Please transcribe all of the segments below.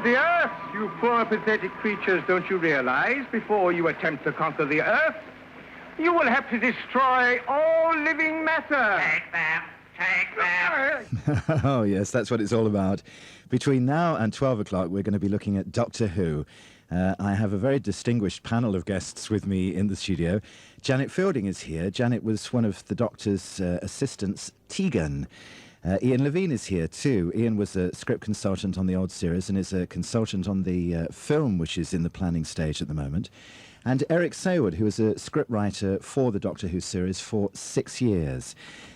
the Earth, you poor pathetic creatures, don't you realize, before you attempt to conquer the Earth, you will have to destroy all living matter. Take them. Take them. Oh, yes, that's what it's all about. Between now and 12 o'clock, we're going to be looking at Doctor Who. I have a very distinguished panel of guests with me in the studio. Janet Fielding is here. Janet was one of the Doctor's assistants, Tegan. Ian Levine is here too. Ian was a script consultant on the old series and is a consultant on the film, which is in the planning stage at the moment. And Eric Saward, who was a scriptwriter for the Doctor Who series for 6 years.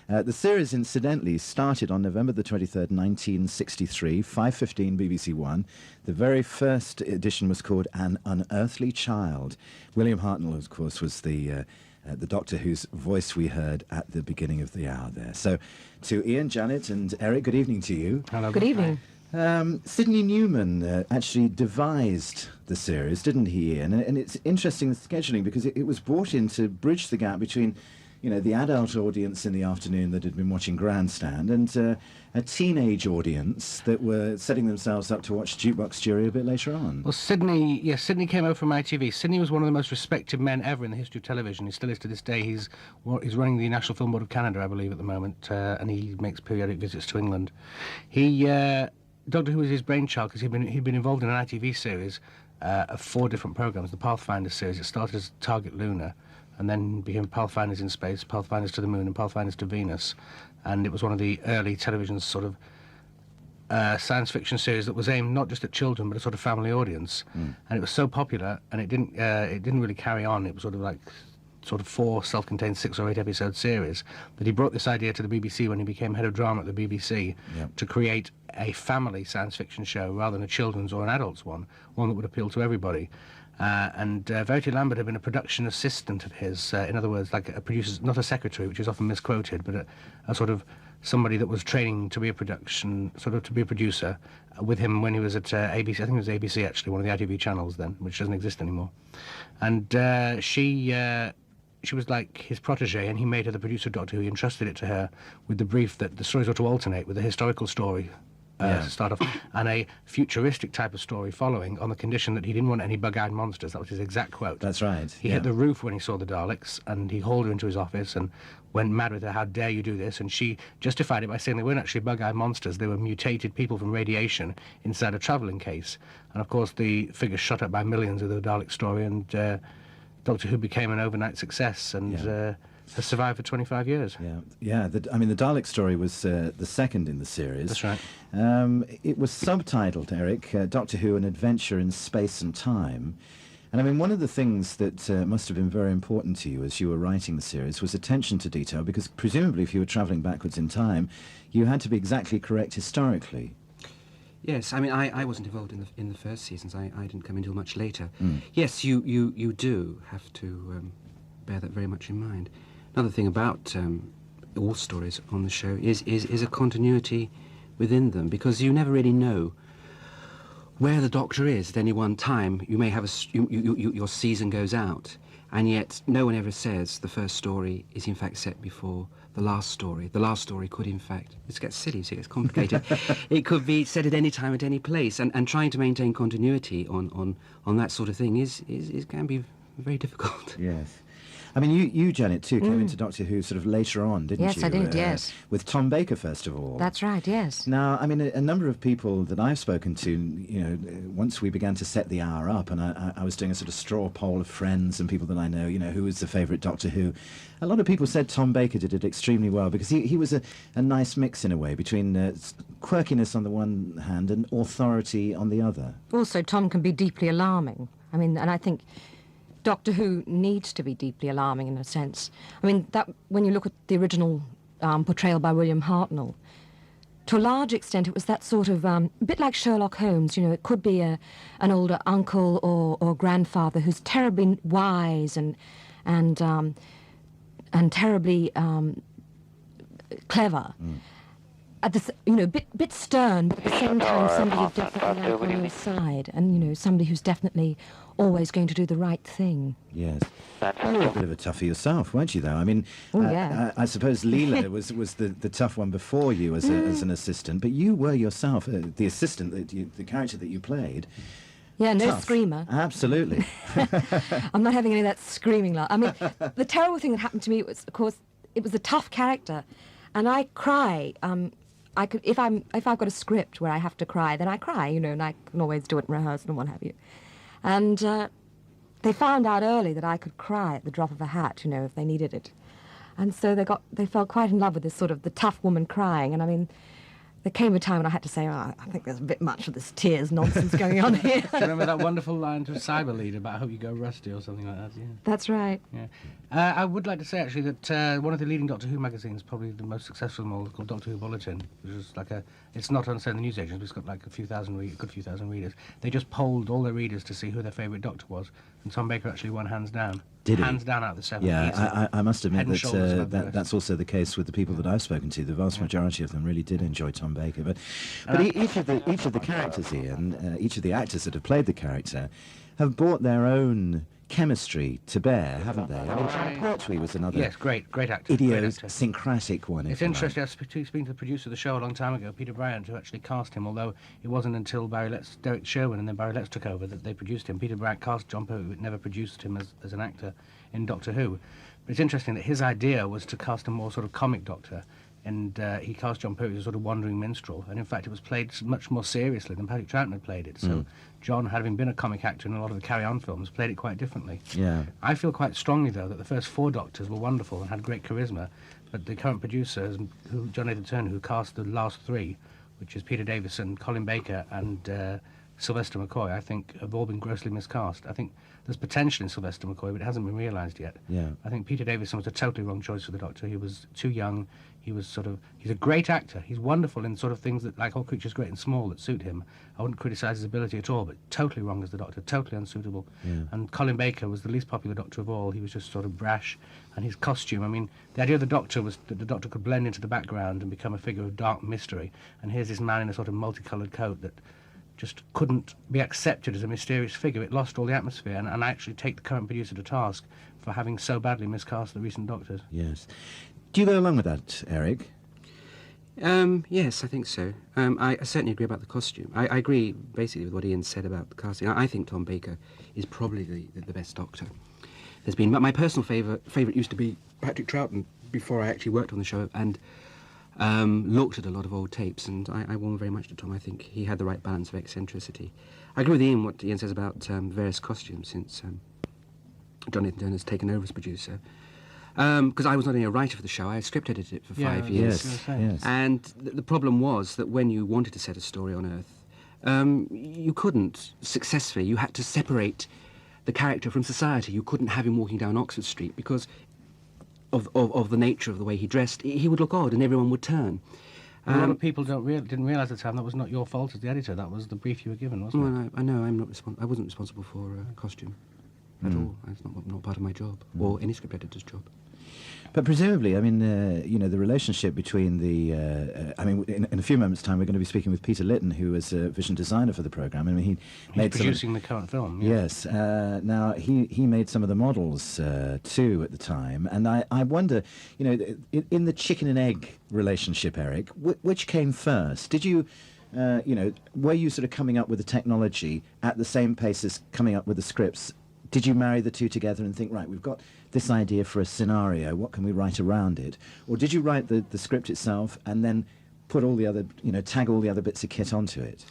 The series, incidentally, started on November the 23rd, 1963, 5:15 BBC One. The very first edition was called An Unearthly Child. William Hartnell, of course, was the Doctor whose voice we heard at the beginning of the hour there. So, to Ian, Janet, and Eric, good evening to you. Hello. Good evening. Sidney Newman actually devised the series, didn't he, Ian? And it's interesting, the scheduling, because it was brought in to bridge the gap between, you know, the adult audience in the afternoon that had been watching Grandstand and a teenage audience that were setting themselves up to watch Jukebox Jury a bit later on. Well, Sidney came over from ITV. Sidney was one of the most respected men ever in the history of television. He still is to this day. He's running the National Film Board of Canada, I believe, at the moment, and he makes periodic visits to England. Doctor Who was his brainchild because he'd been involved in an ITV series of 4 different programmes, the Pathfinder series. It started as Target Lunar and then became Pathfinders in Space, Pathfinders to the Moon and Pathfinders to Venus. And it was one of the early television sort of science fiction series that was aimed not just at children but a sort of family audience. And it was so popular, and it didn't really carry on. It was sort of 4 self-contained 6 or 8 episode series, that he brought this idea to the BBC when he became head of drama at the BBC to create a family science fiction show rather than a children's or an adult's one that would appeal to everybody. And Verity Lambert had been a production assistant of his, in other words, like a producer, not a secretary, which is often misquoted, but a sort of somebody that was training to be a producer with him when he was at ABC. I think it was ABC, actually, one of the ITV channels then, which doesn't exist anymore. And she was like his protege, and he made her the producer of Doctor Who. He entrusted it to her with the brief that the stories ought to alternate with a historical story to start off, and a futuristic type of story following, on the condition that he didn't want any bug-eyed monsters. That was his exact quote. That's right. He hit the roof when he saw the Daleks, and he hauled her into his office and went mad with her. How dare you do this? And she justified it by saying they weren't actually bug-eyed monsters. They were mutated people from radiation inside a travelling case. And of course the figures shot up by millions with the Daleks Story, and Doctor Who became an overnight success and has survived for 25 years. Yeah. The Dalek Story was the second in the series. That's right. It was subtitled, Eric, Doctor Who, An Adventure in Space and Time. And I mean, one of the things that must have been very important to you as you were writing the series was attention to detail, because presumably if you were travelling backwards in time, you had to be exactly correct historically. Yes, I mean, I wasn't involved in the first seasons. I didn't come until much later. Yes, you do have to bear that very much in mind. Another thing about all stories on the show is a continuity within them, because you never really know where the Doctor is at any one time. You may have your season goes out, and yet no one ever says the first story is in fact set before the last story. The last story could, in fact, it gets silly, so it gets complicated. It could be said at any time, at any place, and trying to maintain continuity on that sort of thing can be very difficult. Yes. I mean, you Janet, too, came into Doctor Who sort of later on, didn't you? Yes, I did, yes. With Tom Baker, first of all. That's right, yes. Now, I mean, a number of people that I've spoken to, you know, once we began to set the hour up, and I was doing a sort of straw poll of friends and people that I know, you know, who was the favourite Doctor Who, a lot of people said Tom Baker did it extremely well, because he was a nice mix, in a way, between quirkiness on the one hand and authority on the other. Also, Tom can be deeply alarming. I mean, and I think Doctor Who needs to be deeply alarming in a sense. I mean, that when you look at the original portrayal by William Hartnell, to a large extent it was that sort of, a bit like Sherlock Holmes, you know, it could be an older uncle or grandfather who's terribly wise and terribly clever. at the bit stern, but at the same time somebody you definitely like on your side, and somebody who's definitely always going to do the right thing. Yes. You were a bit of a toughie yourself, weren't you, though? I mean, yeah. I suppose Leela was the tough one before you as an assistant, but you were yourself the assistant, the character that you played. Yeah, no Tough. screamer. Absolutely. I'm not having any of that screaming. I mean, the terrible thing that happened to me was, of course, it was a tough character, and I cry. I could, if I've got a script where I have to cry, then I cry, and I can always do it in rehearsal and what have you. And they found out early that I could cry at the drop of a hat, if they needed it. And so they fell quite in love with this sort of the tough woman crying. And I mean, there came a time when I had to say, I think there's a bit much of this tears nonsense going on here. Do you remember that wonderful line to Cyber Lead about I hope you go rusty or something like that? Yeah. That's right. Yeah. I would like to say, actually, that one of the leading Doctor Who magazines, probably the most successful of them all, is called Doctor Who Bulletin, which is like it's not on, say, the newsagents, but it's got like a good few thousand readers. They just polled all their readers to see who their favourite Doctor was, and Tom Baker actually won hands down. Did he? Hands down out of the 7. Yeah, I must admit Head and shoulders above the rest. that's also the case with the people that I've spoken to. The vast majority of them really did enjoy Tom Baker. But each of the characters, Ian, each of the actors that have played the character, have brought their own chemistry to bear, haven't they? I mean, John Pertwee was another great actor. idiosyncratic one. It's interesting. I was speaking to the producer of the show a long time ago, Peter Bryant, who actually cast him, although it wasn't until Derek Sherwin and then Barry Letts took over that they produced him. Peter Bryant cast John Pertwee, but never produced him as an actor in Doctor Who. But it's interesting that his idea was to cast a more sort of comic Doctor, and he cast John Pertwee as a sort of wandering minstrel, and in fact it was played much more seriously than Patrick Troughton had played it. So John, having been a comic actor in a lot of the Carry On films, played it quite differently. Yeah. I feel quite strongly, though, that the first 4 Doctors were wonderful and had great charisma, but the current producers, John Nathan Turner, who cast the last 3, which is Peter Davison, Colin Baker, and Sylvester McCoy, I think have all been grossly miscast. I think there's potential in Sylvester McCoy, but it hasn't been realised yet. Yeah. I think Peter Davison was a totally wrong choice for the Doctor. He was too young. He's a great actor. He's wonderful in sort of things that, like All Creatures Great and Small, that suit him. I wouldn't criticise his ability at all, but totally wrong as the Doctor, totally unsuitable. Yeah. And Colin Baker was the least popular Doctor of all. He was just sort of brash, and his costume, I mean, the idea of the Doctor was that the Doctor could blend into the background and become a figure of dark mystery, and here's this man in a sort of multicoloured coat that just couldn't be accepted as a mysterious figure. It lost all the atmosphere, and I actually take the current producer to task for having so badly miscast the recent Doctors. Yes. Do you go along with that, Eric? Yes, I think so. I certainly agree about the costume. I agree basically with what Ian said about the casting. I think Tom Baker is probably the best Doctor there's been. But my personal favourite used to be Patrick Troughton before I actually worked on the show, and looked at a lot of old tapes, and I warm very much to Tom. I think he had the right balance of eccentricity. I agree with Ian, what Ian says about various costumes since John Nathan Turner's taken over as producer. Because I was not only a writer for the show, I script edited it for 5 years. Yes. And the problem was that when you wanted to set a story on Earth, you couldn't successfully. You had to separate the character from society. You couldn't have him walking down Oxford Street because of the nature of the way he dressed. He would look odd and everyone would turn. A lot of people didn't realise at the time that was not your fault as the editor. That was the brief you were given, wasn't it? I know. I wasn't responsible for costume at all. It's not part of my job or any script editor's job. But presumably, I mean, the relationship between in a few moments' time, we're going to be speaking with Peter Lytton, who was a vision designer for the programme. I mean, He's producing the current film. Yeah. Yes. Now, he made some of the models, too, at the time. And I wonder, in the chicken and egg relationship, Eric, which came first? Did you... were you sort of coming up with the technology at the same pace as coming up with the scripts? Did you marry the two together and think, right, we've got this idea for a scenario, what can we write around it? Or did you write the script itself and then put all the other, tag all the other bits of kit onto it?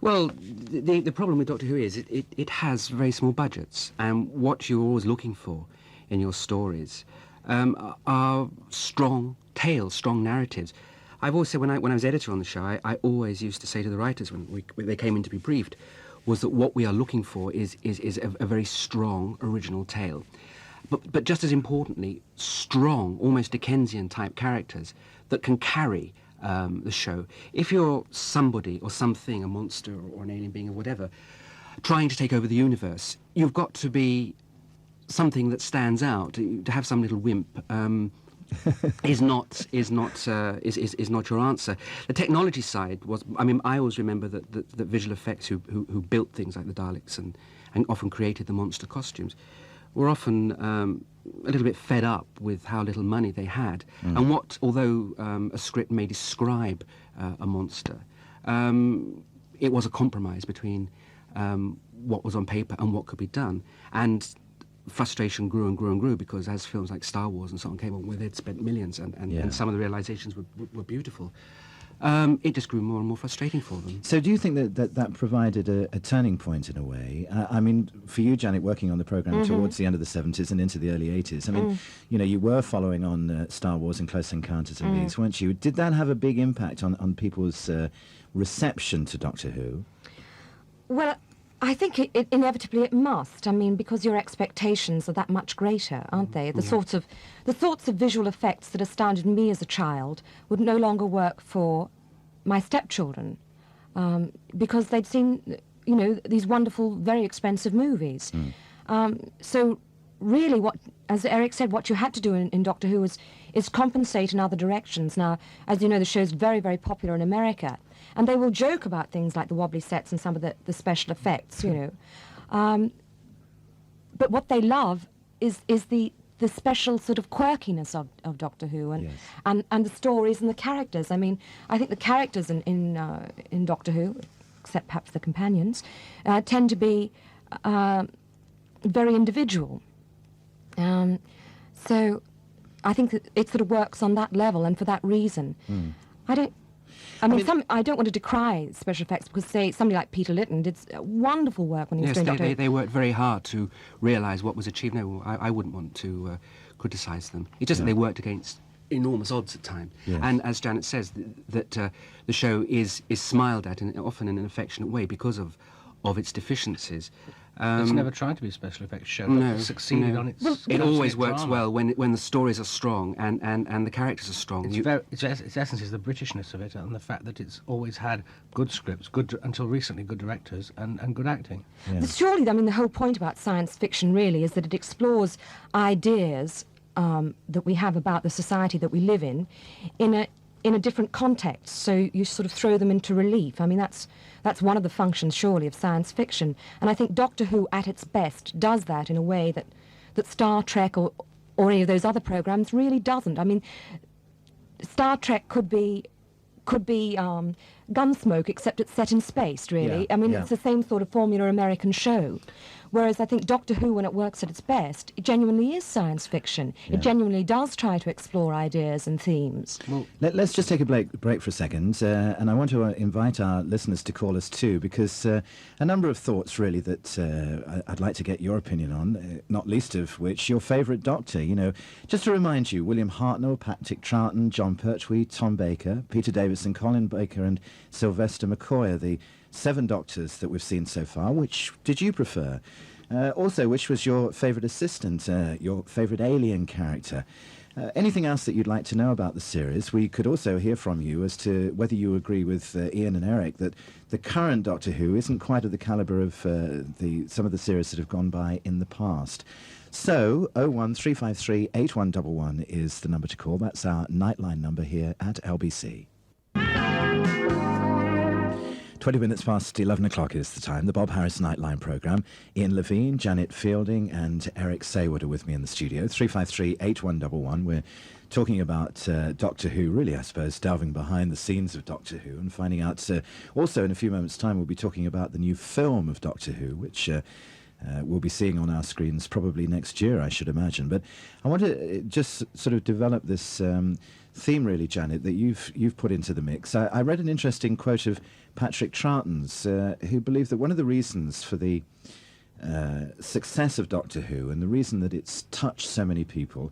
Well, the problem with Doctor Who is it has very small budgets, and what you're always looking for in your stories are strong tales, strong narratives. I've always said when I was editor on the show, I always used to say to the writers when they came in to be briefed, was that what we are looking for is a very strong original tale. But just as importantly, strong, almost Dickensian-type characters that can carry the show. If you're somebody or something, a monster or an alien being or whatever, trying to take over the universe, you've got to be something that stands out, to have some little wimp, is not your answer. The technology side was. I mean, I always remember that visual effects who built things like the Daleks and often created the monster costumes were often a little bit fed up with how little money they had, and although a script may describe a monster, it was a compromise between what was on paper and what could be done, and frustration grew and grew and grew, because as films like Star Wars and so on came on, where they'd spent millions and some of the realizations were beautiful, it just grew more and more frustrating for them. So do you think that provided a turning point in a way? I mean, for you, Janet, working on the programme towards the end of the 70s and into the early 80s, I mean, you know, you were following on Star Wars and Close Encounters and these, weren't you? Did that have a big impact on people's reception to Doctor Who? Well, I think it inevitably it must. I mean, because your expectations are that much greater, aren't they? The sorts of visual effects that astounded me as a child would no longer work for my stepchildren, because they'd seen, you know, these wonderful, very expensive movies. So really, as Eric said, what you had to do in Doctor Who is compensate in other directions. Now, as you know, the show's very, very popular in America. And they will joke about things like the wobbly sets and some of the special effects, you know. But what they love is the special sort of quirkiness of Doctor Who and the stories and the characters. I mean, I think the characters in Doctor Who, except perhaps the companions, tend to be very individual. So I think that it sort of works on that level, and for that reason. I mean, I don't want to decry special effects, because, say, somebody like Peter Lytton did wonderful work when he was doing Doctor Who. They worked very hard to realise what was achieved. No, I wouldn't want to criticise them. It's just that they worked against enormous odds at times. Yes. And as Janet says, that the show is smiled at, often in an affectionate way, because of its deficiencies. It's never tried to be a special effects show, but it succeeded on its. It always works well when the stories are strong and the characters are strong. Its essence is the Britishness of it, and the fact that it's always had good scripts, until recently, good directors and good acting. Yeah. Surely, I mean, the whole point about science fiction really is that it explores ideas that we have about the society that we live in a different context. So you sort of throw them into relief. I mean, that's one of the functions, surely, of science fiction. And I think Doctor Who, at its best, does that in a way that Star Trek or any of those other programs really doesn't. I mean, Star Trek could be Gunsmoke, except it's set in space, really. I mean, it's the same sort of formula American show. Whereas I think Doctor Who, when it works at its best, it genuinely is science fiction. Yeah. It genuinely does try to explore ideas and themes. Well, let's just take a break for a second, and I want to invite our listeners to call us too, because a number of thoughts really that I'd like to get your opinion on, not least of which your favourite Doctor. You know, just to remind you, William Hartnell, Patrick Troughton, John Pertwee, Tom Baker, Peter Davison, Colin Baker and Sylvester McCoy are the 7 Doctors that we've seen so far. Which did you prefer? Also, which was your favourite assistant, your favourite alien character? Anything else that you'd like to know about the series? We could also hear from you as to whether you agree with Ian and Eric that the current Doctor Who isn't quite of the calibre of some of the series that have gone by in the past. So, 01353 8111 is the number to call. That's our Nightline number here at LBC. 20 minutes past 11 o'clock is the time. The Bob Harris Nightline programme. Ian Levine, Janet Fielding and Eric Saward are with me in the studio. 353-8111. We're talking about Doctor Who, really, I suppose, delving behind the scenes of Doctor Who and finding out... also, in a few moments' time, we'll be talking about the new film of Doctor Who, which... we'll be seeing on our screens probably next year, I should imagine. But I want to just sort of develop this theme, really, Janet, that you've put into the mix. I read an interesting quote of Patrick Troughton's, who believed that one of the reasons for the success of Doctor Who and the reason that it's touched so many people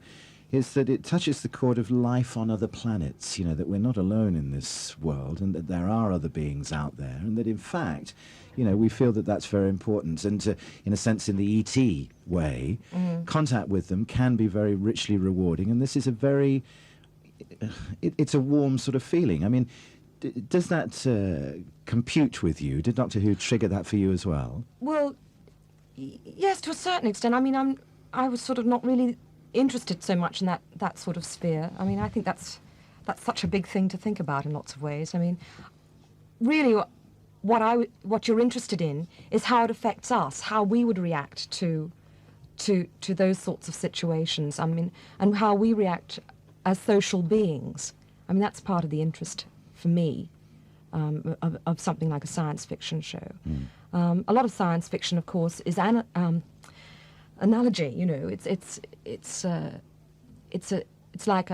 is that it touches the chord of life on other planets, you know, that we're not alone in this world and that there are other beings out there, and that, in fact... You know, we feel that that's very important, and in a sense, in the E.T. way, contact with them can be very richly rewarding, and this is a very, it's a warm sort of feeling. I mean, does that compute with you? Did Doctor Who trigger that for you as well? Well, yes, to a certain extent. I mean, I was sort of not really interested so much in that sort of sphere. I mean, I think that's such a big thing to think about in lots of ways. I mean, really, what you're interested in is how it affects us, how we would react to those sorts of situations. I mean, and how we react as social beings. I mean, that's part of the interest for me of something like a science fiction show. A lot of science fiction, of course, is analogy. You know, it's like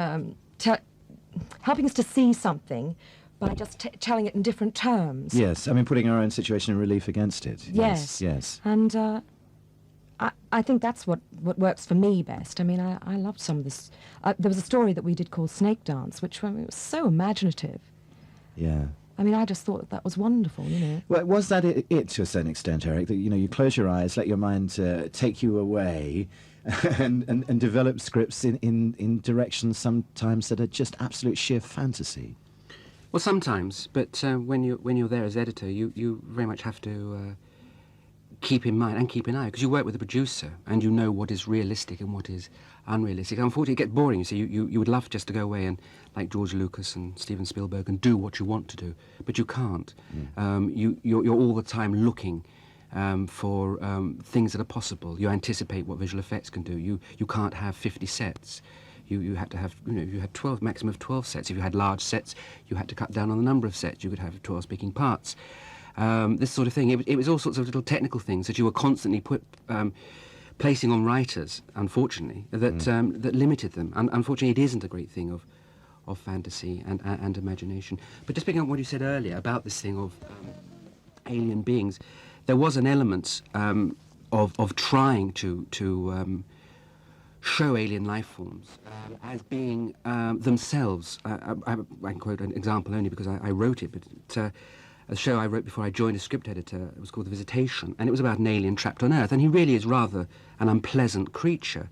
helping us to see something by just telling it in different terms. Yes, I mean, putting our own situation in relief against it. Yes. Yes. And I think that's what works for me best. I mean, I loved some of this. There was a story that we did called Snake Dance, which was so imaginative. Yeah. I mean, I just thought that was wonderful, you know. Well, was that it to a certain extent, Eric? That, you know, you close your eyes, let your mind take you away, and develop scripts in directions sometimes that are just absolute sheer fantasy. Well, sometimes, but when you're there as editor, you very much have to keep in mind and keep an eye, because you work with a producer and you know what is realistic and what is unrealistic. Unfortunately, it gets boring. You see, you would love just to go away and, like George Lucas and Steven Spielberg, and do what you want to do, but you can't. You're all the time looking for things that are possible. You anticipate what visual effects can do. You can't have 50 sets. You had to have, you know, you had 12, maximum of 12 sets. If you had large sets, you had to cut down on the number of sets. You could have 12 speaking parts. This sort of thing. It was all sorts of little technical things that you were constantly placing on writers, unfortunately, that limited them. And unfortunately, it isn't a great thing of fantasy and imagination. But just picking up what you said earlier about this thing of alien beings, there was an element of trying to show alien life forms as being themselves. I can quote an example only because I wrote it, but a show I wrote before I joined as script editor. It was called The Visitation, and it was about an alien trapped on Earth, and he really is rather an unpleasant creature.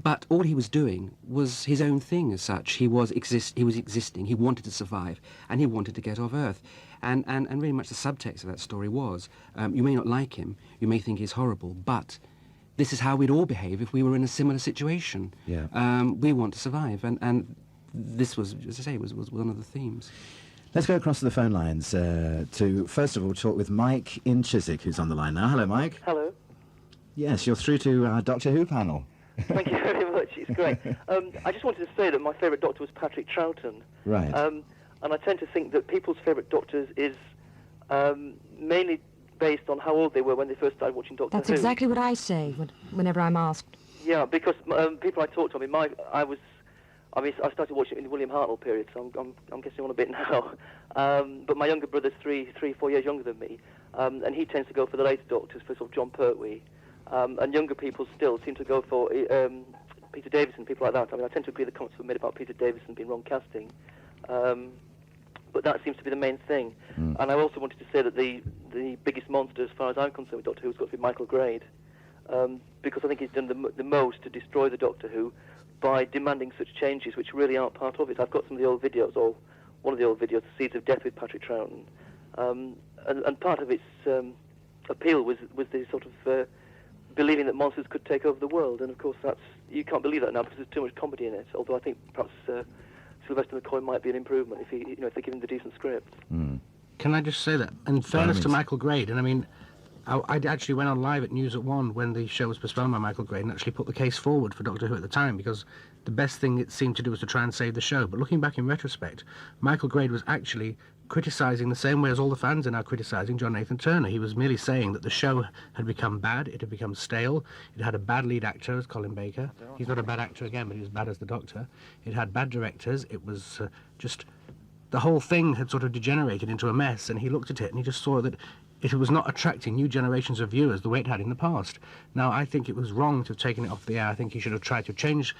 But all he was doing was his own thing as such. He was existing, he wanted to survive, and he wanted to get off Earth. And really much the subtext of that story was, you may not like him, you may think he's horrible, but this is how we'd all behave if we were in a similar situation. Yeah. We want to survive, and this was, as I say, was one of the themes. Let's go across to the phone lines to, first of all, talk with Mike in Chiswick, who's on the line now. Hello, Mike. Hello. Yes, you're through to our Doctor Who panel. Thank you very much. It's great. I just wanted to say that my favourite Doctor was Patrick Troughton. Right. And I tend to think that people's favourite Doctors is mainly based on how old they were when they first started watching Doctor Who. That's exactly what I say whenever I'm asked. Yeah, because people I talk to, I started watching it in the William Hartnell period, so I'm guessing on a bit now. But my younger brother's 4 years younger than me, and he tends to go for the later Doctors, for sort of John Pertwee. And younger people still seem to go for Peter Davison, people like that. I mean, I tend to agree with the comments were made about Peter Davison being wrong casting. But that seems to be the main thing. And I also wanted to say that the biggest monster, as far as I'm concerned with Doctor Who, has got to be Michael Grade, because I think he's done the most to destroy the Doctor Who by demanding such changes which really aren't part of it. I've got some of the old videos, or one of the old videos, The Seeds of Death with Patrick Troughton, and part of its appeal was the sort of believing that monsters could take over the world, and of course you can't believe that now because there's too much comedy in it. Although I think perhaps Sylvester McCoy might be an improvement if they give him the decent script. Can I just say that, in fairness to Michael Grade, and I mean, I actually went on live at News at 1 when the show was postponed by Michael Grade and actually put the case forward for Doctor Who at the time, because the best thing it seemed to do was to try and save the show. But looking back in retrospect, Michael Grade was actually criticising the same way as all the fans are now criticising John Nathan Turner. He was merely saying that the show had become bad, it had become stale, it had a bad lead actor as Colin Baker. He's not a bad actor again, but he was bad as the Doctor. It had bad directors, it was just... The whole thing had sort of degenerated into a mess, and he looked at it and he just saw that it was not attracting new generations of viewers the way it had in the past. Now, I think it was wrong to have taken it off the air. I think he should have tried to change,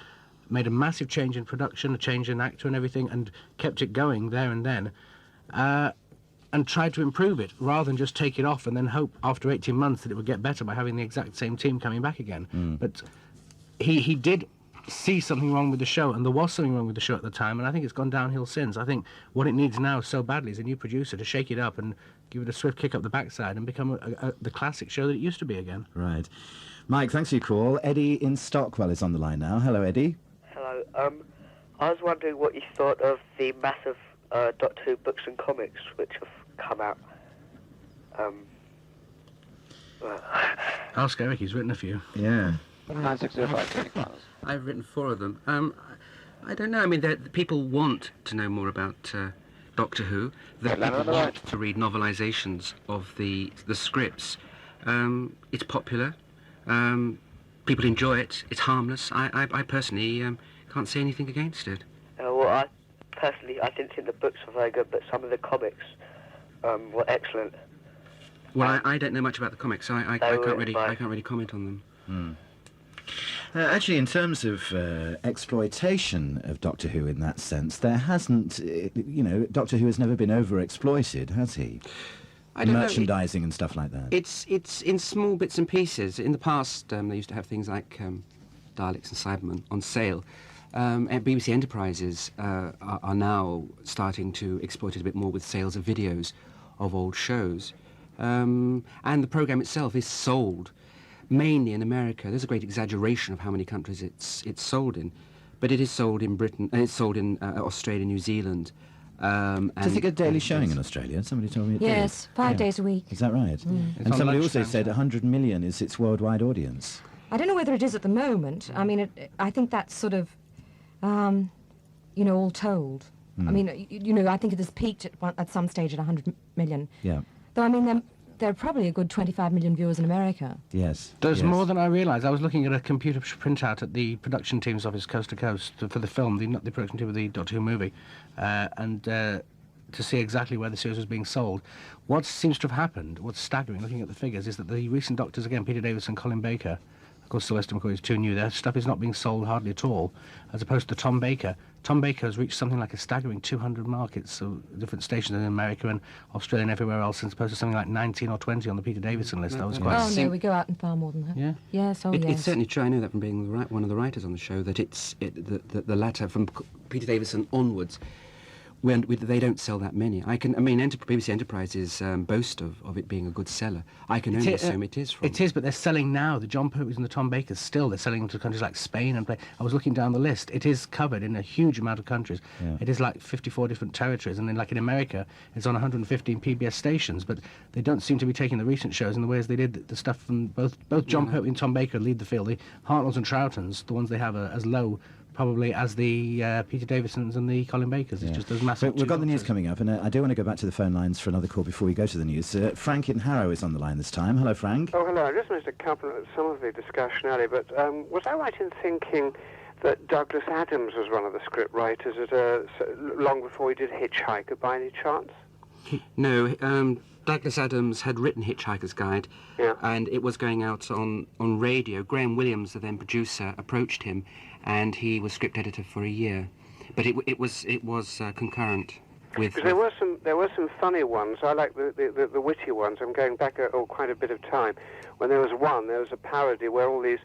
made a massive change in production, a change in actor and everything, and kept it going there and then, and tried to improve it, rather than just take it off and then hope after 18 months that it would get better by having the exact same team coming back again. But he did see something wrong with the show, and there was something wrong with the show at the time, and I think it's gone downhill since. I think what it needs now so badly is a new producer to shake it up and give it a swift kick up the backside and become the classic show that it used to be again. Right. Mike, thanks for your call. Eddie in Stockwell is on the line now. Hello, Eddie. Hello. I was wondering what you thought of the massive Doctor Who books and comics which have come out. Ask Eric, he's written a few. Yeah. 9605. I've written 4 of them. I don't know. I mean, people want to know more about Doctor Who. People want to read novelizations of the scripts. It's popular. People enjoy it. It's harmless. I personally can't say anything against it. Well, I didn't think the books were very good, but some of the comics were excellent. Well, I don't know much about the comics, so I can't really comment on them. Actually, in terms of exploitation of Doctor Who in that sense, there hasn't, Doctor Who has never been overexploited, has he? I don't Merchandising and stuff like that. It's in small bits and pieces. In the past, they used to have things like Daleks and Cybermen on sale. And BBC Enterprises are now starting to exploit it a bit more with sales of videos of old shows. And the programme itself is sold mainly in America. There's a great exaggeration of how many countries it's sold in, but it is sold in Britain, and it's sold in Australia, New Zealand. Does it get daily showing in Australia? Somebody told me it Yes, did. 5 days a week. Is that right? And on somebody also lunchtime, said 100 million is its worldwide audience. I don't know whether it is at the moment. I mean, I think that's sort of, all told. I mean, I think it has peaked at some stage at 100 million. Yeah. Though, I mean, there are probably a good 25 million viewers in America. Yes. There's yes. more than I realised. I was looking at a computer printout at the production team's office, coast to coast, for the film, not the production team of the Doctor Who movie, and to see exactly where the series was being sold. What seems to have happened, what's staggering, looking at the figures, is that the recent Doctors, again, Peter Davison and Colin Baker, of course Sylvester McCoy is too new, their stuff is not being sold hardly at all, as opposed to Tom Baker. Tom Baker has reached something like a staggering 200 markets, so different stations in America and Australia and everywhere else, as opposed to something like 19 or 20 on the Peter Davison list. That was quite... Oh, no, we go out and far more than that. Yeah? Yes, yes. It's certainly true. I know that from being one of the writers on the show, that the latter, from Peter Davison onwards, when they don't sell that many. BBC Enterprises boast of it being a good seller. I can only assume it is from... It is, but they're selling now. The John Pertwees and the Tom Bakers still, they're selling to countries like Spain and... I was looking down the list. It is covered in a huge amount of countries. Yeah. It is like 54 different territories, and then like in America, it's on 115 PBS stations, but they don't seem to be taking the recent shows in the way as they did the stuff from both John Pertwee and Tom Baker lead the field. The Hartnells and Troughtons, the ones they have are as low probably as the Peter Davisons and the Colin Bakers. It's just those massive... We've got the news coming up, and I do want to go back to the phone lines for another call before we go to the news. Frank in Harrow is on the line this time. Hello, Frank. Oh, hello. I just missed a couple of some of the discussion earlier, but was I right in thinking that Douglas Adams was one of the script writers long before he did Hitchhiker, by any chance? No, Douglas Adams had written Hitchhiker's Guide, and it was going out on radio. Graham Williams, the then producer, approached him, and he was script editor for a year. But it was concurrent with... Because there were some funny ones. I like the witty ones. I'm going back quite a bit of time. When there was a parody where all these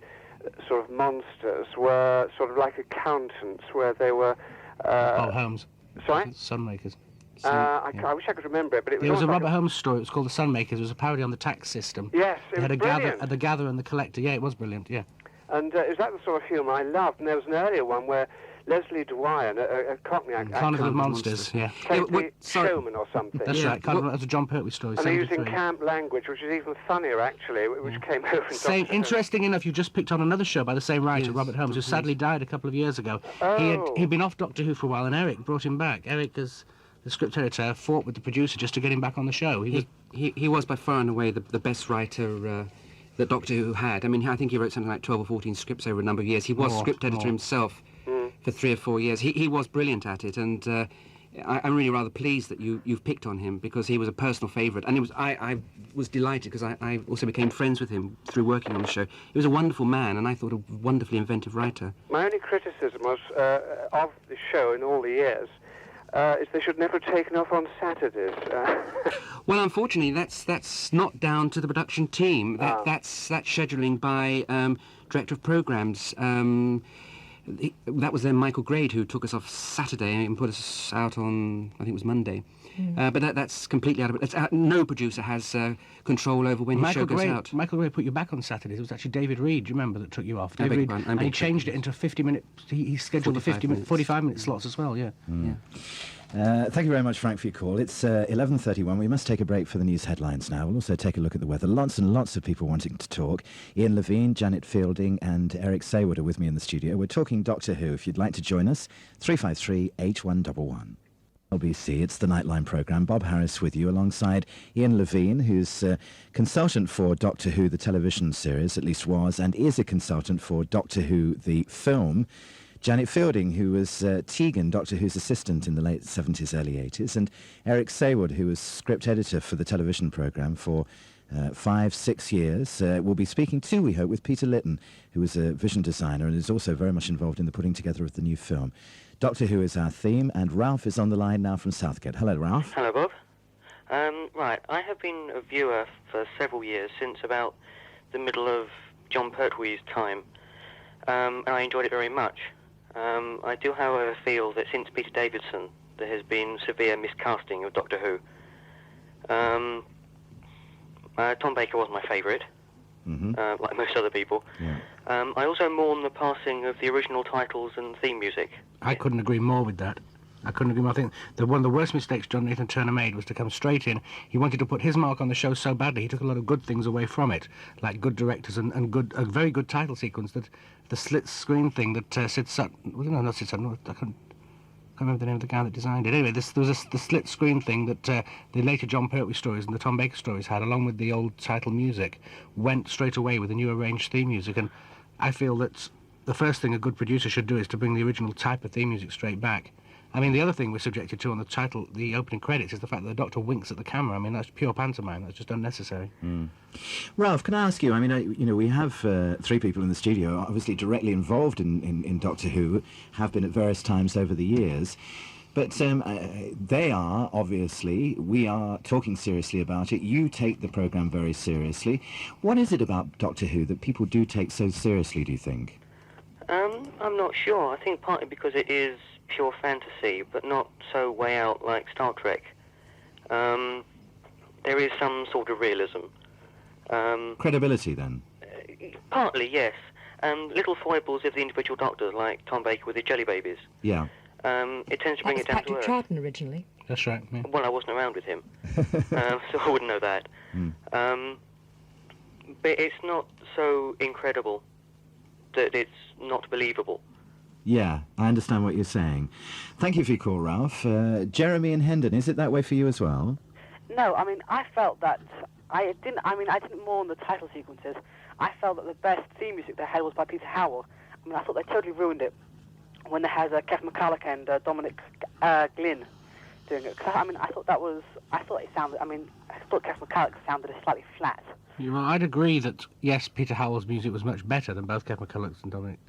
sort of monsters were sort of like accountants, where they were... Holmes. Sorry? Sunmakers. I wish I could remember it, but it was... There was a like Robert Holmes story. It was called The Sunmakers. It was a parody on the tax system. Yes, it They had was brilliant. the Gatherer and the Collector. Yeah, it was brilliant, yeah. And is that the sort of humour I loved? And there was an earlier one where Leslie Dwyer, a Cockney actor... Carnival of Monsters, yeah. played the showman or something. That's right. Carnival, that's a John Pertwee story. And they're using 73. camp language, which is even funnier, actually, which came over in Same, Doctor Who. interesting enough, you just picked on another show by the same writer, Yes, Robert Holmes, who sadly died a couple of years ago. Oh. He'd been off Doctor Who for a while, and Eric brought him back. Eric, as the script editor, fought with the producer just to get him back on the show. He was by far and away the best writer that Doctor Who had. I mean, I think he wrote something like 12 or 14 scripts over a number of years. He was script editor himself for 3 or 4 years. He was brilliant at it, and I'm really rather pleased that you've picked on him, because he was a personal favourite. And I was delighted, because I also became friends with him through working on the show. He was a wonderful man, and I thought a wonderfully inventive writer. My only criticism was of the show in all the years is they should never have taken off on Saturdays. Well, unfortunately, that's not down to the production team. That's scheduling by director of programmes. that was then Michael Grade who took us off Saturday and put us out on, I think it was Monday. But that's completely out of it. No producer has control over when his show goes out. Michael Grade put you back on Saturdays. It was actually David Reed, do you remember, that took you off? I David beg Reed, your and he changed it into 50-minute... He scheduled the 45-minute slots as well, yeah. Thank you very much, Frank, for your call. It's 11:31. We must take a break for the news headlines now. We'll also take a look at the weather. Lots and lots of people wanting to talk. Ian Levine, Janet Fielding and Eric Saward are with me in the studio. We're talking Doctor Who. If you'd like to join us, 353-8111. LBC, it's the Nightline programme. Bob Harris with you alongside Ian Levine, who's consultant for Doctor Who, the television series, at least was, and is a consultant for Doctor Who, the film. Janet Fielding, who was Tegan, Doctor Who's assistant in the late 70s, early 80s, and Eric Saward, who was script editor for the television programme for 5-6 years. We'll be speaking too, we hope, with Peter Lytton, who is a vision designer and is also very much involved in the putting together of the new film. Doctor Who is our theme, and Ralph is on the line now from Southgate. Hello, Ralph. Hello, Bob. Right, I have been a viewer for several years, since about the middle of John Pertwee's time, and I enjoyed it very much. I do, however, feel that since Peter Davison, there has been severe miscasting of Doctor Who. Tom Baker was my favourite, like most other people. Yeah. I also mourn the passing of the original titles and theme music. I couldn't agree more with that. I couldn't agree more. I think one of the worst mistakes John Nathan Turner made was to come straight in. He wanted to put his mark on the show so badly, he took a lot of good things away from it, like good directors and a very good title sequence, that the slit screen thing that Sid Sutton... Well, no, not Sid Sutton. No, I can't remember the name of the guy that designed it. Anyway, there was the split screen thing that the later John Pertwee stories and the Tom Baker stories had, along with the old title music, went straight away with the new arranged theme music. And I feel that the first thing a good producer should do is to bring the original type of theme music straight back. I mean, the other thing we're subjected to on the opening credits, is the fact that the Doctor winks at the camera. I mean, that's pure pantomime. That's just unnecessary. Ralph, can I ask you, I mean, we have 3 people in the studio, obviously directly involved in Doctor Who, have been at various times over the years, but they are, obviously, we are talking seriously about it. You take the programme very seriously. What is it about Doctor Who that people do take so seriously, do you think? I'm not sure. I think partly because it is pure fantasy, but not so way out like Star Trek. There is some sort of realism. Credibility, then? Partly, yes. Little foibles of the individual doctors, like Tom Baker with his jelly babies. Yeah. It tends to bring it down to earth. Patrick Troughton originally. That's right. Yeah. Well, I wasn't around with him, so I wouldn't know that. But it's not so incredible that it's not believable. Yeah, I understand what you're saying. Thank you for your call, Ralph. Jeremy and Hendon, is it that way for you as well? No, I mean, I felt that I didn't mourn the title sequences. I felt that the best theme music they had was by Peter Howell. I mean, I thought they totally ruined it when they had Kev McCulloch and Dominic Glynn doing it. Cause, I mean, I thought Kev McCulloch sounded slightly flat. Yeah, well, I'd agree that, yes, Peter Howell's music was much better than both Kev McCulloch's and Dominic.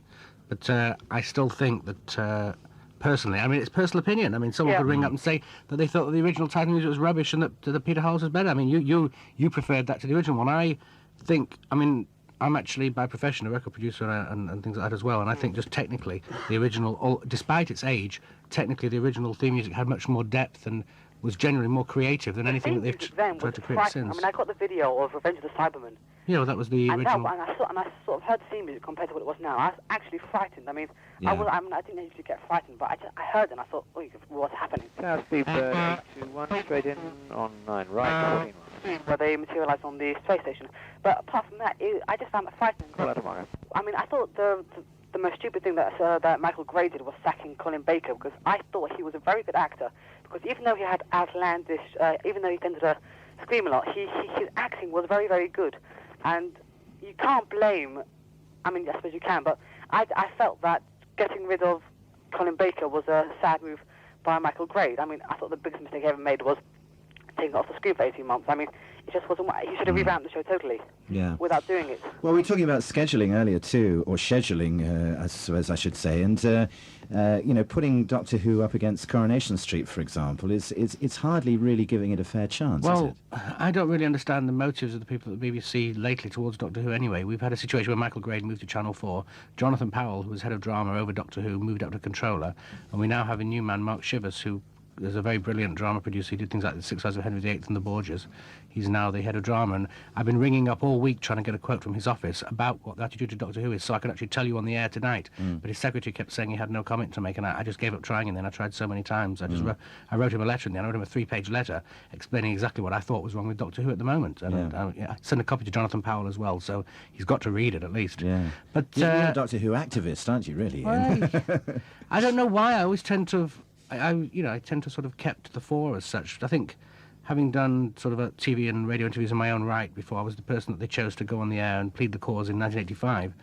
But I still think that, personally, I mean, it's personal opinion. I mean, someone could ring up and say that they thought that the original title music was rubbish and that Peter Howell's was better. I mean, you preferred that to the original one. I think, I mean, I'm actually, by profession, a record producer and things like that as well, and I think just technically, the original, despite its age, technically the original theme music had much more depth and was generally more creative than anything that they've tried to create since. I mean, I got the video of Revenge of the Cybermen. Yeah, well, that was the original. And I sort of heard the theme music compared to what it was now. I was actually frightened. I mean, I didn't usually get frightened, but I heard it and I thought, oh, what's happening? Now, Speedbird 821, straight in on 9, right, 14. Where they materialised on the space station. But apart from that, I just found it frightening. Call out tomorrow. I mean, I thought the most stupid thing that Michael Gray did was sacking Colin Baker, because I thought he was a very good actor. Because even though he had outlandish, even though he tended to scream a lot, his acting was very, very good. And you can't blame, I mean, I suppose you can, but I felt that getting rid of Colin Baker was a sad move by Michael Gray. I mean, I thought the biggest mistake he ever made was taking it off the screen for 18 months. I mean, it just wasn't. He should have revamped the show totally. Yeah. Without doing it. Well, we were talking about scheduling earlier too, or scheduling, as I should say, and putting Doctor Who up against Coronation Street, for example, it's hardly really giving it a fair chance. Well, is it? I don't really understand the motives of the people at the BBC lately towards Doctor Who anyway. We've had a situation where Michael Grade moved to Channel 4, Jonathan Powell, who was head of drama over Doctor Who, moved up to controller, and we now have a new man, Mark Shivers, who is a very brilliant drama producer. He did things like The Six Lives of Henry VIII and The Borgias. He's now the head of drama, and I've been ringing up all week trying to get a quote from his office about what the attitude to Doctor Who is, so I can actually tell you on the air tonight. But his secretary kept saying he had no comment to make, and I just gave up trying, and then I tried so many times. I wrote him a letter, and then I wrote him a 3-page letter explaining exactly what I thought was wrong with Doctor Who at the moment. And I sent a copy to Jonathan Powell as well, so he's got to read it at least. Yeah. But You're a Doctor Who activist, aren't you, really? Ian? I don't know why. I always tend to have... I tend to sort of kept to the fore as such. I think, having done sort of a TV and radio interviews in my own right before, I was the person that they chose to go on the air and plead the cause in 1985.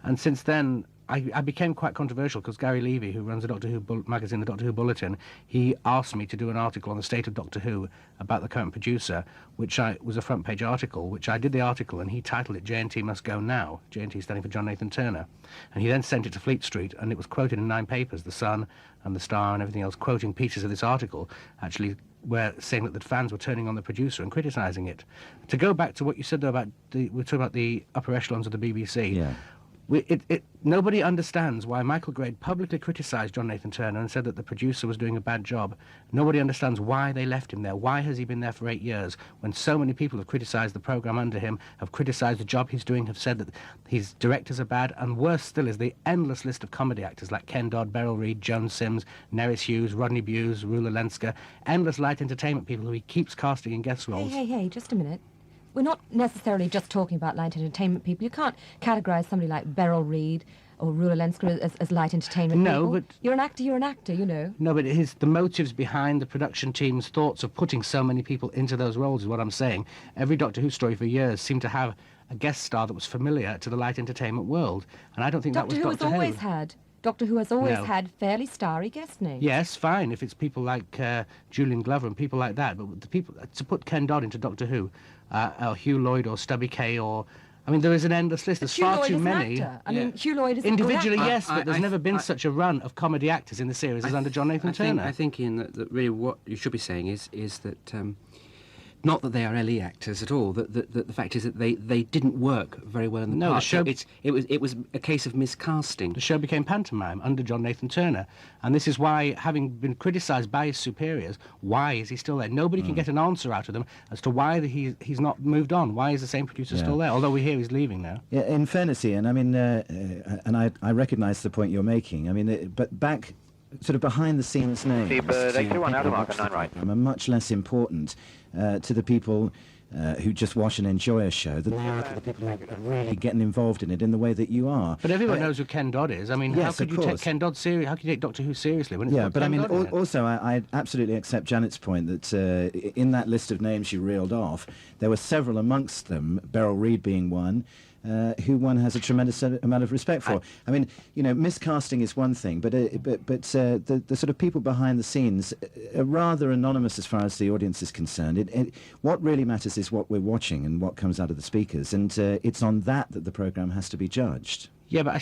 And since then, I became quite controversial because Gary Levy, who runs the Doctor Who magazine, the Doctor Who Bulletin, he asked me to do an article on the state of Doctor Who about the current producer, which was a front-page article, which I did the article, and he titled it JNT Must Go Now, JNT standing for John Nathan Turner. And he then sent it to Fleet Street, and it was quoted in 9 papers, The Sun and The Star and everything else, quoting pieces of this article, actually saying that the fans were turning on the producer and criticising it. To go back to what you said, though, about we're talking about the upper echelons of the BBC. Yeah. Nobody understands why Michael Grade publicly criticised John Nathan Turner and said that the producer was doing a bad job. Nobody understands why they left him there. Why has he been there for 8 years when so many people have criticised the programme under him, have criticised the job he's doing, have said that his directors are bad, and worse still is the endless list of comedy actors like Ken Dodd, Beryl Reid, Joan Sims, Nerys Hughes, Rodney Bewes, Rula Lenska, endless light entertainment people who he keeps casting in guest roles. Hey, just a minute. We're not necessarily just talking about light entertainment people. You can't categorise somebody like Beryl Reid or Rula Lenska as light entertainment people. No, but... You're an actor, you know. No, but the motives behind the production team's thoughts of putting so many people into those roles is what I'm saying. Every Doctor Who story for years seemed to have a guest star that was familiar to the light entertainment world, and I don't think that was Doctor Who. Doctor Who has always had fairly starry guest names. Yes, fine, if it's people like Julian Glover and people like that, but the people to put Ken Dodd into Doctor Who, or Hugh Lloyd or Stubby Kay, or I mean, there is an endless list. There's far too many. I mean, Hugh Lloyd is individually, a good yes, but there's never been such a run of comedy actors in the series as under John Nathan Turner. I think, Ian, that really what you should be saying is that. Not that they are LE actors at all. The fact is that they didn't work very well in the part. It was a case of miscasting. The show became pantomime under John Nathan Turner, and this is why, having been criticised by his superiors, why is he still there? Nobody can get an answer out of them as to why he's not moved on. Why is the same producer still there? Although we hear he's leaving now. Yeah, in fairness, Ian, I mean, and I recognise the point you're making. I mean, but back. Sort of behind-the-scenes names. Seabird 821 out of mark at 9 right. Are much less important to the people who just watch and enjoy a show than they are to the people who are really getting involved in it in the way that you are. But everyone knows who Ken Dodd is. I mean, yes, how could you take Ken Dodd seriously? How could you take Doctor Who seriously when it's got but Ken I mean, Dodd also, I absolutely accept Janet's point that in that list of names you reeled off, there were several amongst them, Beryl Reid being one, who one has a tremendous amount of respect for. I mean, you know, miscasting is one thing, but the sort of people behind the scenes are rather anonymous as far as the audience is concerned. What really matters is what we're watching and what comes out of the speakers, and it's on that the programme has to be judged. Yeah, but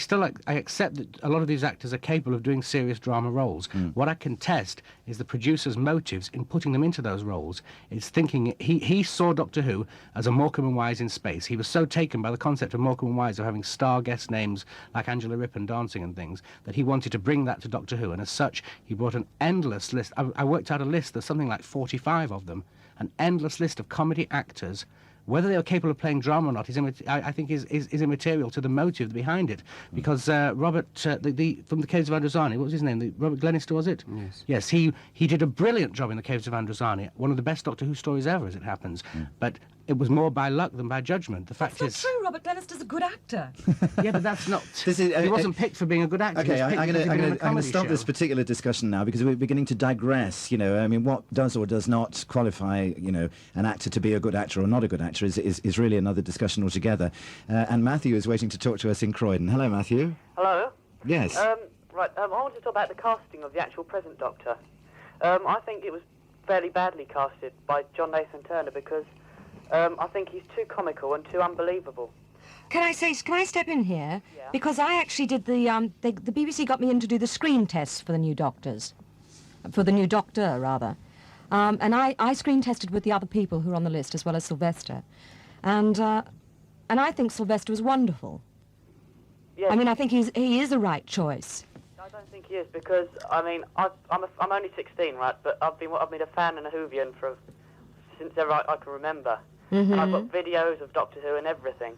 I accept that a lot of these actors are capable of doing serious drama roles. What I contest is the producer's motives in putting them into those roles. It's thinking he saw Doctor Who as a Morecambe and Wise in space. He was so taken by the concept of Morecambe and Wise of having star guest names like Angela Rippon dancing and things that he wanted to bring that to Doctor Who. And as such, he brought an endless list. I worked out a list. There's something like 45 of them. An endless list of comedy actors. Whether they are capable of playing drama or not I think is immaterial to the motive behind it. Because Robert, from the Caves of Androzani, what was his name? Robert Glenister, was it? Yes. Yes, he did a brilliant job in the Caves of Androzani. One of the best Doctor Who stories ever, as it happens. But it was more by luck than by judgment. The fact That's not true. Robert Glenister's a good actor. Yeah, but that's not... he wasn't picked for being a good actor. Okay, I'm going to stop this particular discussion now because we're beginning to digress. You know, I mean, what does or does not qualify, you know, an actor to be a good actor or not a good actor is really another discussion altogether. And Matthew is waiting to talk to us in Croydon. Hello, Matthew. Hello. Yes. I wanted to talk about the casting of the actual present Doctor. I think it was fairly badly casted by John Nathan Turner because I think he's too comical and too unbelievable. Can I step in here? Yeah. Because I actually did the BBC got me in to do the screen tests for the new Doctor, rather. And I screen tested with the other people who were on the list, as well as Sylvester. And I think Sylvester was wonderful. Yes. I mean, I think he is a right choice. I don't think he is because, I mean, I'm only 16, right? But I've been a fan and a Whovian since ever I can remember. Mm-hmm. And I've got videos of Doctor Who and everything.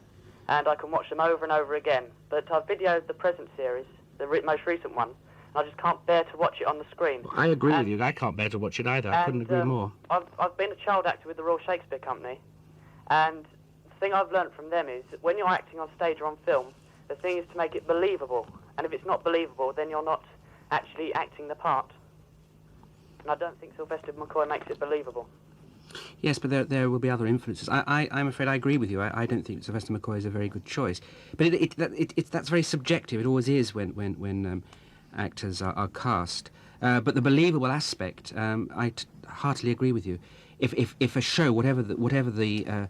And I can watch them over and over again. But I've videoed the present series, the most recent one, and I just can't bear to watch it on the screen. I agree with you. I can't bear to watch it either. I couldn't agree more. I've been a child actor with the Royal Shakespeare Company, and the thing I've learnt from them is that when you're acting on stage or on film, the thing is to make it believable. And if it's not believable, then you're not actually acting the part. And I don't think Sylvester McCoy makes it believable. Yes, but there will be other influences. I'm afraid I agree with you. I don't think Sylvester McCoy is a very good choice. But that's very subjective. It always is when actors are cast. But the believable aspect, I heartily agree with you. If a show, whatever the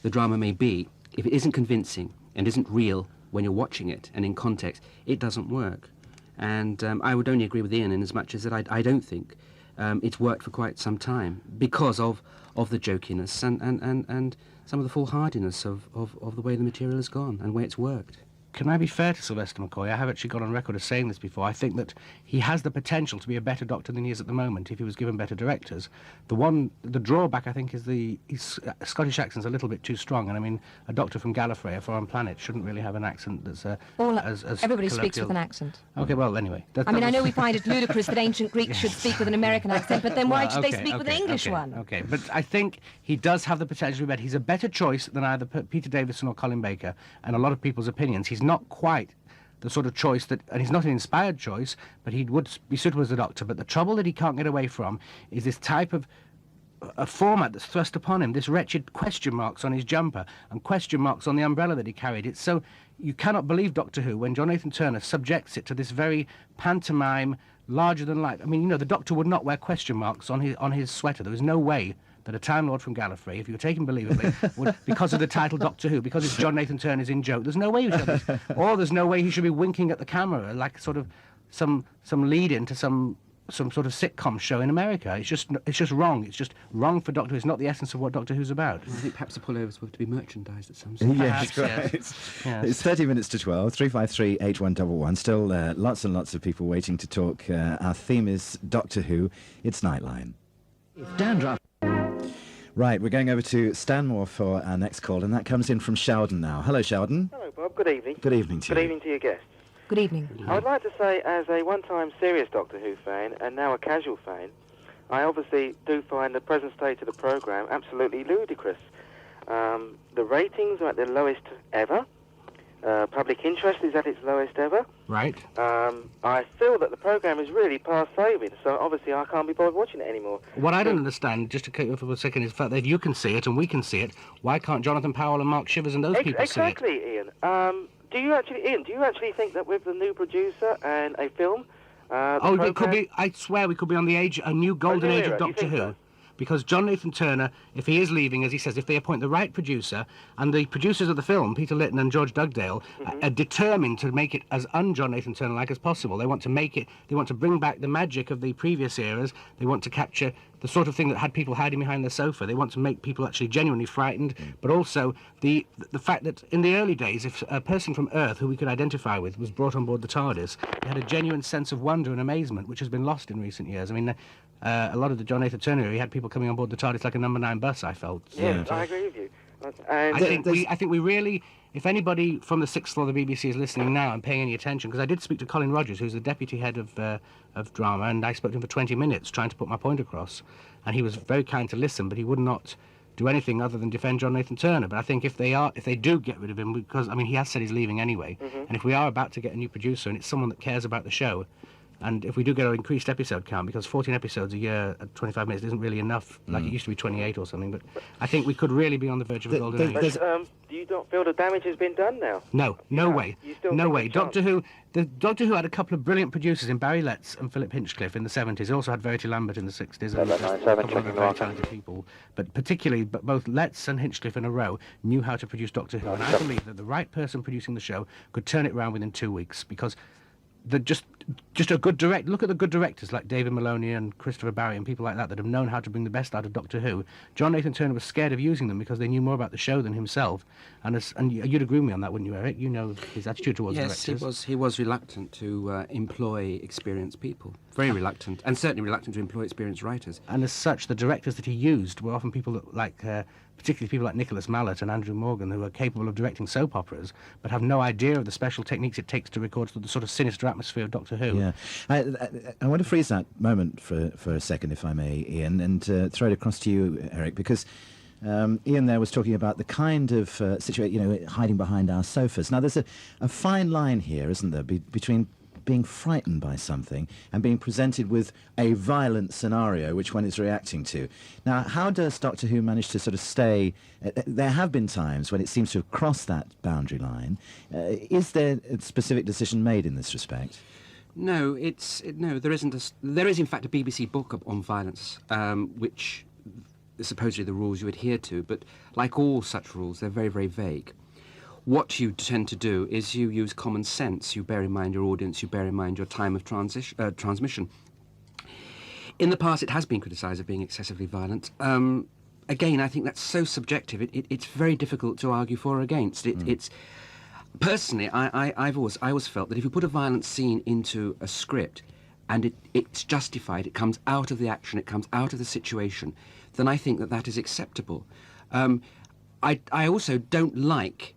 drama may be, if it isn't convincing and isn't real when you're watching it and in context, it doesn't work. And I would only agree with Ian in as much as that I don't think it's worked for quite some time because of the jokiness and some of the foolhardiness of the way the material has gone and the way it's worked. Can I be fair to Sylvester McCoy? I have actually gone on record as saying this before. I think that he has the potential to be a better Doctor than he is at the moment if he was given better directors. The drawback, I think, is his Scottish accent's a little bit too strong. And I mean, a Doctor from Gallifrey, a foreign planet, shouldn't really have an accent that's as everybody speaks colloquial. with an accent. Okay, well, anyway. I know we find it ludicrous that ancient Greeks should speak with an American accent, but then why should they speak with an English one? Okay, but I think he does have the potential to be better. He's a better choice than either Peter Davison or Colin Baker, and a lot of people's opinions. He's not quite the sort of choice that, and he's not an inspired choice, but he would be suitable as a Doctor. But the trouble that he can't get away from is this type of a format that's thrust upon him, this wretched question marks on his jumper and question marks on the umbrella that he carried. It's so, you cannot believe Doctor Who when John Nathan Turner subjects it to this very pantomime, larger than life. I mean, the Doctor would not wear question marks on his sweater. There was no way that a Time Lord from Gallifrey, if you were taken believably, would, because of the title Doctor Who, because it's John Nathan Turner's in joke, there's no way he should have this. Or there's no way he should be winking at the camera like sort of some lead-in to some sort of sitcom show in America. It's just wrong. It's just wrong for Doctor Who. It's not the essence of what Doctor Who's about. I think perhaps the pullovers were to be merchandised at some stage. Yes, right. Yes. It's 30 minutes to 12, 353 8111. Still lots and lots of people waiting to talk. Our theme is Doctor Who. It's Nightline. Dandruff. Right, we're going over to Stanmore for our next call, and that comes in from Sheldon now. Hello, Sheldon. Hello, Bob. Good evening. Good evening to you. Good evening to your guests. Good evening. I would like to say, as a one-time serious Doctor Who fan and now a casual fan, I obviously do find the present state of the programme absolutely ludicrous. The ratings are at their lowest ever. Public interest is at its lowest ever. Right. I feel that the programme is really past saving, so obviously I can't be bothered watching it anymore. What I don't understand, just to cut you off for a second, is the fact that if you can see it and we can see it, why can't Jonathan Powell and Mark Shivers and those people see it? Exactly, Ian. Do you actually think that with the new producer and a film, it could be. I swear, we could be on a new golden age of Doctor Who. So? Because John Nathan Turner, if he is leaving, as he says, if they appoint the right producer, and the producers of the film, Peter Lytton and George Dugdale, are determined to make it as un-John Nathan Turner-like as possible. They want to bring back the magic of the previous eras. They want to capture the sort of thing that had people hiding behind the sofa. They want to make people actually genuinely frightened, but also the fact that in the early days, if a person from Earth who we could identify with was brought on board the TARDIS, they had a genuine sense of wonder and amazement, which has been lost in recent years. I mean, a lot of the John Nathan Turner, he had people coming on board the TARDIS like a number 9 bus, I felt. Yes, I agree with you. I think we really, if anybody from the 6th floor of the BBC is listening now and paying any attention, because I did speak to Colin Rogers, who's the deputy head of drama, and I spoke to him for 20 minutes trying to put my point across, and he was very kind to listen, but he would not do anything other than defend John Nathan Turner. But I think if they do get rid of him, because I mean he has said he's leaving anyway, and if we are about to get a new producer and it's someone that cares about the show, And if we do get an increased episode count, because 14 episodes a year at 25 minutes isn't really enough, like it used to be 28 or something, but I think we could really be on the verge of a golden age. But, you don't feel the damage has been done now? No way. You still No think way. there's a chance? Doctor Who had a couple of brilliant producers in Barry Letts and Philip Hinchcliffe in the 70s. He also had Verity Lambert in the 60s. And a couple of very talented people. But particularly, both Letts and Hinchcliffe in a row knew how to produce Doctor Who. And I believe that the right person producing the show could turn it around within 2 weeks, because just a good look at the good directors like David Maloney and Christopher Barry and people like that have known how to bring the best out of Doctor Who. John Nathan Turner was scared of using them because they knew more about the show than himself, and you'd agree with me on that, wouldn't you, Eric? You know his attitude towards directors. Yes, he was reluctant to employ experienced people. Very reluctant, and certainly reluctant to employ experienced writers. And as such, the directors that he used were often people that, particularly people like Nicholas Mallet and Andrew Morgan, who are capable of directing soap operas, but have no idea of the special techniques it takes to record the sort of sinister atmosphere of Doctor Who. Yeah. I want to freeze that moment for a second, if I may, Ian, and throw it across to you, Eric, because Ian there was talking about the kind of situation, hiding behind our sofas. Now, there's a fine line here, isn't there, between being frightened by something and being presented with a violent scenario which one is reacting to. Now, how does Doctor Who manage to sort of stay... there have been times when it seems to have crossed that boundary line. Is there a specific decision made in this respect? No, there isn't. There is, in fact, a BBC book on violence, which is supposedly the rules you adhere to, but like all such rules, they're very, very vague. What you tend to do is you use common sense. You bear in mind your audience, you bear in mind your time of transmission. In the past, it has been criticised of being excessively violent. Again, I think that's so subjective. It's very difficult to argue for or against. It's personally, I've always felt that if you put a violent scene into a script and it's justified, it comes out of the action, it comes out of the situation, then I think that is acceptable. I also don't like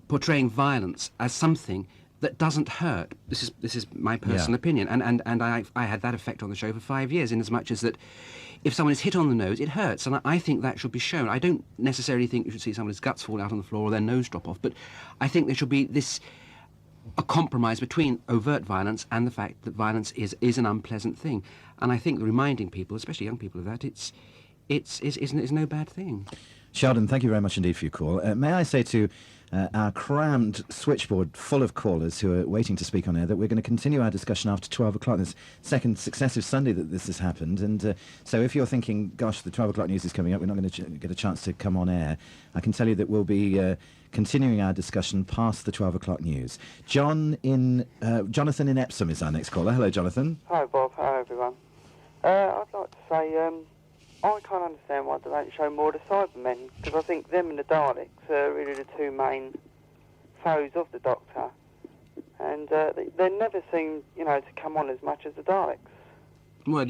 portraying violence as something that doesn't hurt. This is my personal opinion, and I had that effect on the show for 5 years, in as much as that if someone is hit on the nose, it hurts, and I think that should be shown. I don't necessarily think you should see someone's guts fall out on the floor or their nose drop off, but I think there should be a compromise between overt violence and the fact that violence is an unpleasant thing. And I think reminding people, especially young people, of that is no bad thing. Sheldon, thank you very much indeed for your call. May I say to our crammed switchboard full of callers who are waiting to speak on air that we're going to continue our discussion after 12 o'clock. This second successive Sunday that this has happened. And so if you're thinking, gosh, the 12 o'clock news is coming up, we're not going to get a chance to come on air, I can tell you that we'll be continuing our discussion past the 12 o'clock news. Jonathan in Epsom is our next caller. Hello, Jonathan. Hi, Bob. Hello, everyone. I'd like to say... I can't understand why they don't show more of the Cybermen, because I think them and the Daleks are really the two main foes of the Doctor, and they never seem, to come on as much as the Daleks. Well,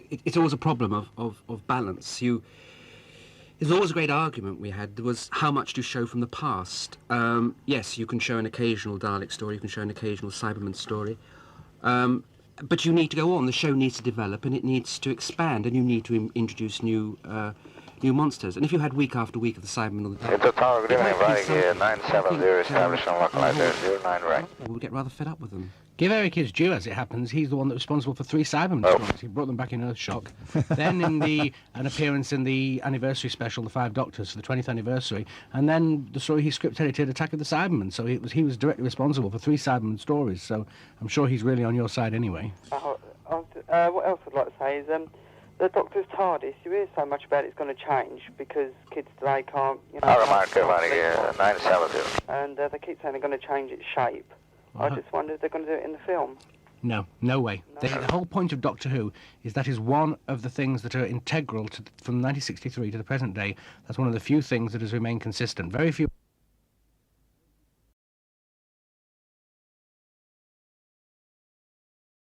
it's always a problem of balance. There's always a great argument we had. There was how much to show from the past. Yes, you can show an occasional Dalek story, you can show an occasional Cyberman story. But you need to go on. The show needs to develop, and it needs to expand, and you need to introduce new monsters. And if you had week after week of the Cybermen... It's a tower, good evening, Friday here, 970, established on localizer 09 right. We'll get rather fed up with them. Give Eric his due, as it happens. He's the one that was responsible for 3 Cybermen stories. He brought them back in Earthshock. Then an appearance in the anniversary special, The 5 Doctors, for the 20th anniversary. And then the story he script-edited, Attack of the Cybermen. So he was directly responsible for 3 Cybermen stories. So I'm sure he's really on your side anyway. What else I'd like to say is the Doctor's TARDIS. You hear so much about it's going to change because kids today can't... here, 970. And they keep saying they're going to change its shape. I just wonder if they're going to do it in the film. No way. The whole point of Doctor Who is that is one of the things that are integral from 1963 to the present day. That's one of the few things that has remained consistent. Very few...